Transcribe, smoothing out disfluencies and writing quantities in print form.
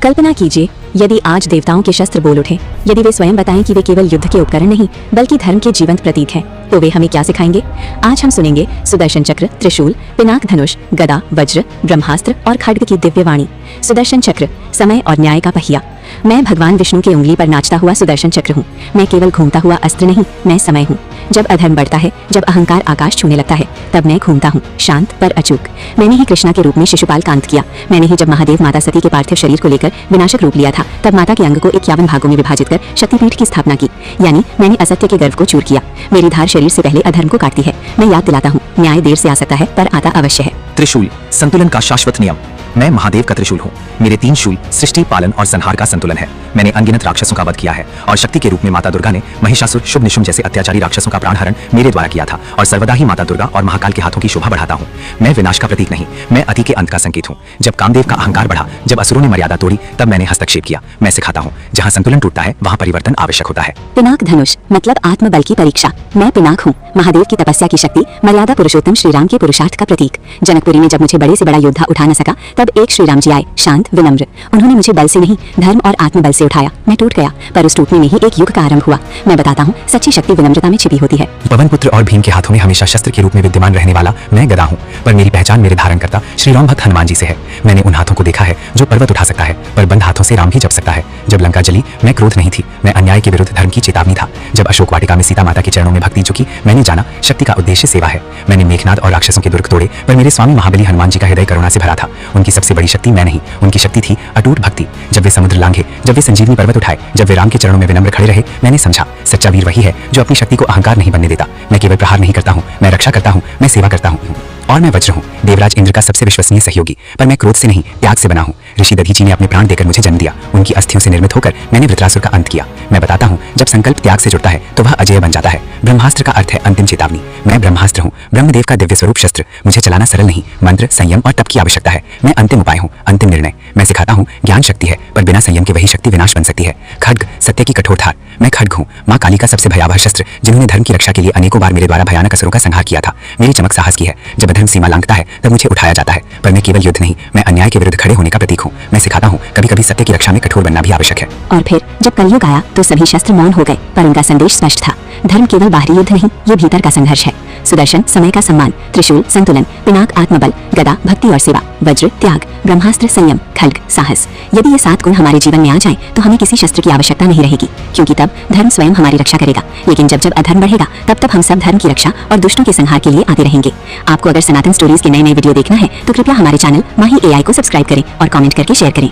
कल्पना कीजिए यदि आज देवताओं के शस्त्र बोल उठे, यदि वे स्वयं बताएं कि वे केवल युद्ध के उपकरण नहीं बल्कि धर्म के जीवंत प्रतीक हैं, तो वे हमें क्या सिखाएंगे। आज हम सुनेंगे सुदर्शन चक्र, त्रिशूल, पिनाक, धनुष, गदा, वज्र, ब्रह्मास्त्र और खड्ग की दिव्य वाणी। सुदर्शन चक्र, समय और न्याय का पहिया। मैं भगवान विष्णु के उंगली पर नाचता हुआ सुदर्शन चक्र हूँ। मैं केवल घूमता हुआ अस्त्र नहीं, मैं समय हूँ। जब अधर्म बढ़ता है, जब अहंकार आकाश छूने लगता है, तब मैं घूमता हूँ, शांत पर अचूक। मैंने ही कृष्णा के रूप में शिशुपाल का अंत किया। मैंने ही जब महादेव माता सती के पार्थिव शरीर को लेकर विनाशक रूप लिया था, तब माता के अंग को 51 भागों में विभाजित कर शक्तिपीठ की स्थापना की। यानी मैंने असत्य के गर्व को चूर किया। मेरी धार शरीर से पहले अधर्म को काटती है। मैं याद दिलाता हूँ, न्याय देर से आ सकता है पर आता अवश्य है। त्रिशूल, संतुलन का शाश्वत नियम। मैं महादेव का त्रिशूल हूँ। मेरे 3 शूल सृष्टि, पालन और संहार का संतुलन है। मैंने अनगिनत राक्षसों का वध किया है और शक्ति के रूप में माता दुर्गा ने महिषासुर, शुभ निशुम जैसे अत्याचारी राक्षसों का प्राण हरण मेरे द्वारा किया था और सर्वदा ही माता दुर्गा और महाकाल के हाथों की शोभा बढ़ाता हूँ। मैं विनाश का प्रतीक नहीं, मैं अति के अंत का संकेत हूँ। जब कामदेव का अहंकार बढ़ा, जब असुरों ने मर्यादा तोड़ी, तब मैंने हस्तक्षेप किया। मैं सिखाता हूँ, जहाँ संतुलन टूटता है वहाँ परिवर्तन आवश्यक होता है। पिनाक धनुष मतलब आत्मबल की परीक्षा। मैं पिनाक हूँ, महादेव की तपस्या की शक्ति, मर्यादा पुरुषोत्तम श्री राम के पुरुषार्थ का प्रतीक। जनकपुरी में जब मुझे बड़े से बड़ा योद्धा उठा न सका, तब एक श्री राम जी आए, शांत विनम्र। उन्होंने मुझे बल से नहीं, धर्म और आत्मबल से उठाया। मैं टूट गया, पर उस टूटने में ही एक युग का आरंभ हुआ। मैं बताता हूँ, सच्ची शक्ति विनम्रता में छिपी होती है। पवन पुत्र और भीम के हाथों में हमेशा शस्त्र के रूप में विद्यमान रहने वाला मैं गदा हूँ, पर मेरी पहचान मेरे धारण करता श्री राम भक्त हनुमान जी से है। मैंने उन हाथों को देखा है जो पर्वत उठा सकता है, पर बंद हाथों से राम ही जप सकता है। जब लंका जली, मैं क्रोध नहीं थी, मैं अन्याय के विरुद्ध धर्म की चेतावनी था। जब अशोक वाटिका में सीता माता के चरणों में भक्ति झुकी, मैंने जाना शक्ति का उद्देश्य सेवा है। मैंने मेघनाद और राक्षसों के दुर्ग तोड़े, पर मेरे स्वामी महाबली हनुमान जी का हृदय करुणा से भरा था। उनकी सबसे बड़ी शक्ति मैं नहीं, उनकी शक्ति थी अटूट भक्ति। जब वे समुद्र लांघे, जब वे संजीवनी पर्वत उठाए, जब वे राम के चरणों में विनम्र खड़े रहे, मैंने समझा सच्चा वीर वही है जो अपनी शक्ति को अहंकार नहीं बनने देता। मैं केवल प्रहार नहीं करता हूँ, मैं रक्षा करता हूँ, मैं सेवा करता हूँ। और मैं वज्र हूँ, देवराज इंद्र का सबसे विश्वसनीय सहयोगी, पर मैं क्रोध से नहीं, त्याग से बना हूँ। ऋषि दधीची ने अपने प्राण देकर मुझे जन्म दिया। उनकी अस्थियों से निर्मित होकर मैंने वृत्रासुर का अंत किया। मैं बताता हूँ, जब संकल्प त्याग से जुड़ता है तो वह अजय बन जाता है। ब्रह्मास्त्र का अर्थ है अंतिम चेतावनी। मैं ब्रह्मास्त्र हूँ, ब्रह्मदेव का दिव्य स्वरूप शस्त्र। मुझे चलाना सरल नहीं, मंत्र, संयम और तप की आवश्यकता है। मैं अंतिम उपाय हूँ, अंतिम निर्णय। मैं सिखाता हूँ, ज्ञान शक्ति है, पर बिना संयम के वही शक्ति विनाश बन सकती है। खड्ग, सत्य की कठोर धार। मैं खड्ग हूँ, माँ काली का सबसे भयावह शस्त्र, जिन्होंने धर्म की रक्षा के लिए अनेकों बार मेरे द्वारा भयानक असुरों का संहार किया था। मेरी चमक साहस की है। जब अधर्म सीमा लांघता है, तब मुझे उठाया जाता है, पर मैं केवल युद्ध नहीं, मैं अन्याय के विरुद्ध खड़े होने का प्रतीक हूँ। मैं सिखाता हूँ, कभी कभी सत्य की रक्षा में कठोर बनना भी आवश्यक है। और फिर जब कलयुग आया तो सभी शस्त्र मौन हो गए, पर उनका संदेश स्पष्ट था। धर्म केवल बाहरी युद्ध नहीं, ये भीतर का संघर्ष है। सुदर्शन, समय का सम्मान, त्रिशूल, संतुलन, पिनाक, आत्मबल, गदा, भक्ति और सेवा, वज्र, त्याग, ब्रह्मास्त्र, संयम, खड्ग, साहस। यदि ये 7 गुण हमारे जीवन में आ जाएं, तो हमें किसी शस्त्र की आवश्यकता नहीं रहेगी, क्योंकि तब धर्म स्वयं हमारी रक्षा करेगा। लेकिन जब जब अधर्म बढ़ेगा, तब हम सब धर्म की रक्षा और दुष्टों के संहार के लिए आते रहेंगे। आपको अगर सनातन स्टोरीज के नए वीडियो देखना है, तो कृपया हमारे चैनल माही AI को सब्सक्राइब करें और कमेंट करके शेयर करें।